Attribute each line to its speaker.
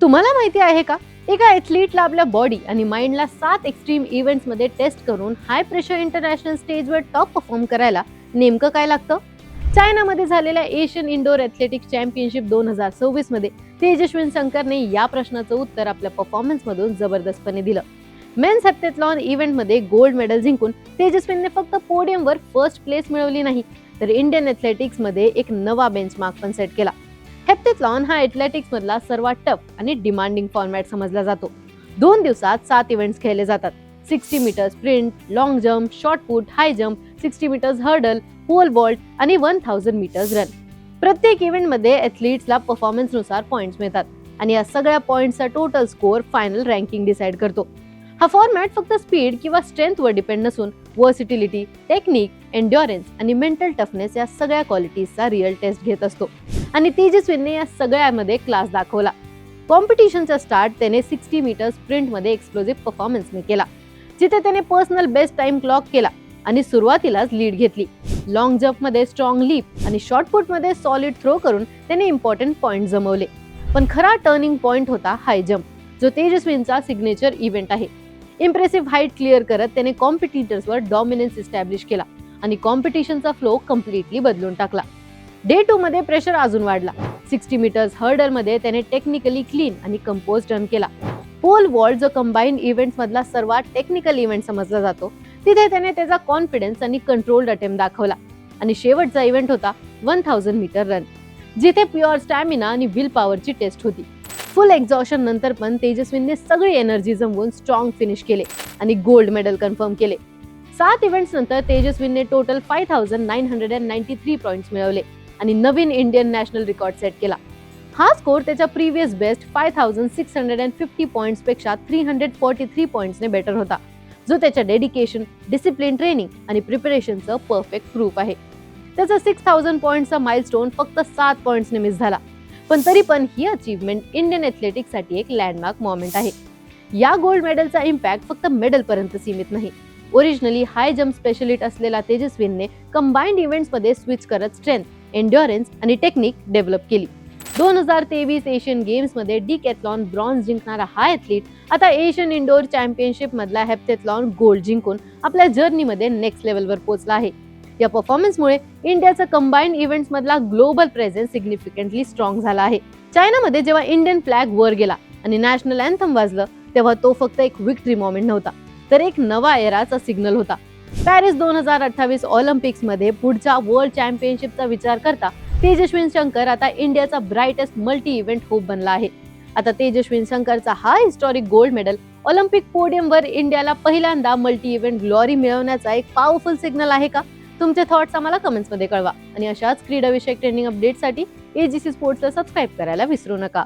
Speaker 1: तुम्हाला माहिती आहे का, एका ॲथलीटला आपल्या बॉडी आणि माइंडला 7 एक्स्ट्रीम इव्हेंट्समध्ये टेस्ट करून हाय प्रेशर इंटरनॅशनल स्टेजवर टॉप परफॉर्म करायला नेमकं काय लागतं? चायनामध्ये झालेल्या एशियन इंडोर ॲथलेटिक्स चॅम्पियनशिप 2026 मध्ये तेजस्विन शंकरने या प्रश्नाचं उत्तर आपल्या परफॉर्मन्समधून जबरदस्तपणे दिलं. मेन्स हेप्टॅथलॉन इव्हेंटमध्ये गोल्ड मेडल जिंकून तेजस्विनने फक्त पोडियमवर फर्स्ट प्लेस मिळवली नाही, तर इंडियन ॲथलेटिक्समध्ये एक नवा बेंचमार्क पण सेट केला. हेप्टॅथलॉन हा ॲथलेटिक्स मधला सर्वात टफ आणि डिमांडिंग फॉर्मॅट समजला जातो. 2 दिवसात 7 इव्हेंट्स खेळले जातात. 60 metre sprint, long jump, shot put, high jump, 60 metres hurdle, pole vault आणि 1000 मीटर्स रन. प्रत्येक इव्हेंटमध्ये ॲथलीट्सला परफॉर्मन्सनुसार पॉइंट्स मिळतात आणि या सगळ्या पॉइंट्सचा total score final ranking decide करतो. हा फॉर्मॅट फक्त स्पीड किंवा स्ट्रेंथवर डिपेंड नसून वर्सिटिलिटी, टेक्निक, एन्ड्युरन्स आणि मेंटल टफनेस या सगळ्या क्वालिटीजचा रिअल टेस्ट घेत असतो. आणि तेजस्वीने या सगळ्यामध्ये क्लास दाखवला. कॉम्पिटिशनचा स्टार्ट त्याने 60 मीटर स्प्रिंटमध्ये एक्सप्लोजिव्ह परफॉर्मन्सने केला, जिथे त्याने पर्सनल बेस्ट टाइम क्लॉक केला आणि सुरुवातीलाच लीड घेतली. लॉंग जम्पमध्ये स्ट्रॉंग लीप आणि शॉर्ट पुटमध्ये सॉलिड थ्रो करून त्याने इम्पॉर्टंट पॉइंट जमवले. पण खरा टर्निंग पॉइंट होता हाय जम्प, जो तेजस्वींचा सिग्नेचर इव्हेंट आहे. इम्प्रेसिव्ह हाईट क्लिअर करत त्याने कॉम्पिटिटर्सवर डॉमिनन्स इस्टॅब्लिश केला आणि कॉम्पिटिशनचा फ्लो कम्प्लिटली बदलून टाकला. डे 2 मध्ये प्रेशर अजून वाढला. 60 मीटर्स हर्डल मध्ये त्याने टेक्निकली क्लीन आणि कंपोज रन केला. पोल वॉल्ट, जो कंबाईन्ड इव्हेंट्स मधला सर्वात टेक्निकल इव्हेंट समजला जातो, तिथे त्याने त्याचा कॉन्फिडन्स आणि कंट्रोल्ड अटेम्प्ट दाखवला. आणि शेवटचा इव्हेंट होता 1000 मीटर रन, जिथे प्युअर स्टॅमिना आणि विल पॉवरची टेस्ट होती. फुल एक्झॉशन नंतर पण तेजस्वीने सगळी एनर्जी जमवून स्ट्रॉंग फिनिश केले आणि गोल्ड मेडल कन्फर्म केले. 7 इव्हेंट्स नंतर तेजस्वीने टोटल 5993 पॉइंट्स मिळवले आणि नवीन इंडियन नॅशनल रेकॉर्ड सेट केला. हा स्कोर त्याच्या प्रीवियस बेस्ट 5650 पॉइंट्स पेक्षा 343 पॉइंट्सने बेटर होता, जो त्याच्या डेडिकेशन, डिसिप्लिन, ट्रेनिंग आणि प्रिपरेशनचं परफेक्ट प्रूफ आहे. त्याचा 6000 पॉइंट्सचा माइलस्टोन फक्त 7 पॉइंट्सने मिस झाला, पण तरी पण ही अचीवमेंट इंडियन ॲथलेटिक्ससाठी एक लँडमार्क मोमेंट आहे. या गोल्ड मेडलचा इम्पॅक्ट फक्त मेडल पर्यंत सीमित नाही. ओरिजिनली हाय जम्प स्पेशलिस्ट असलेला तेजस्वीने कंबाईन्ड इव्हेंट्समध्ये स्विच करत स्ट्रेंथ, एन्ड्युरन्स आणि टेक्निक डेव्हलप केली. 2023 एशियन गेम्समध्ये डिकॅथलॉन ब्रॉन्झ जिंकणारा हा ॲथलीट आता एशियन इंडोर चॅम्पियनशिप मधला हेप्टॅथलॉन गोल्ड जिंकून आपल्या जर्नीमध्ये नेक्स्ट लेवलवर पोहोचला आहे. या परफॉर्मन्समुळे इंडियाचा कंबाईन्ड इव्हेंट्स मधला ग्लोबल प्रेझेन्स सिग्निफिकंटली स्ट्रॉंग झाला आहे. चायनामध्ये जेव्हा इंडियन फ्लॅग वर गेला आणि नॅशनल अँथम वाजलं, तेव्हा तो फक्त एक विक्ट्री मोमेंट नव्हता, तर एक नवा एराचा सिग्नल होता. पॅरिस 2028 ऑलिम्पिक्स मध्ये पुढच्या वर्ल्ड चॅम्पियनशिपचा विचार करता तेजस्विन शंकर आता इंडियाचा ब्राईटेस्ट मल्टी इव्हेंट होप बनला आहे. आता तेजस्विन शंकरचा हा हिस्टॉरिक गोल्ड मेडल ऑलिम्पिक पोडियमवर इंडियाला पहिल्यांदा मल्टी इव्हेंट ग्लोरी मिळवण्याचा एक पॉवरफुल सिग्नल आहे का? तुमचे थॉट्स आम्हाला कमेंट्समध्ये कळवा आणि अशाच क्रीडाविषयक ट्रेंडिंग अपडेटसाठी AGC स्पोर्ट्सला सबस्क्राईब करायला विसरू नका.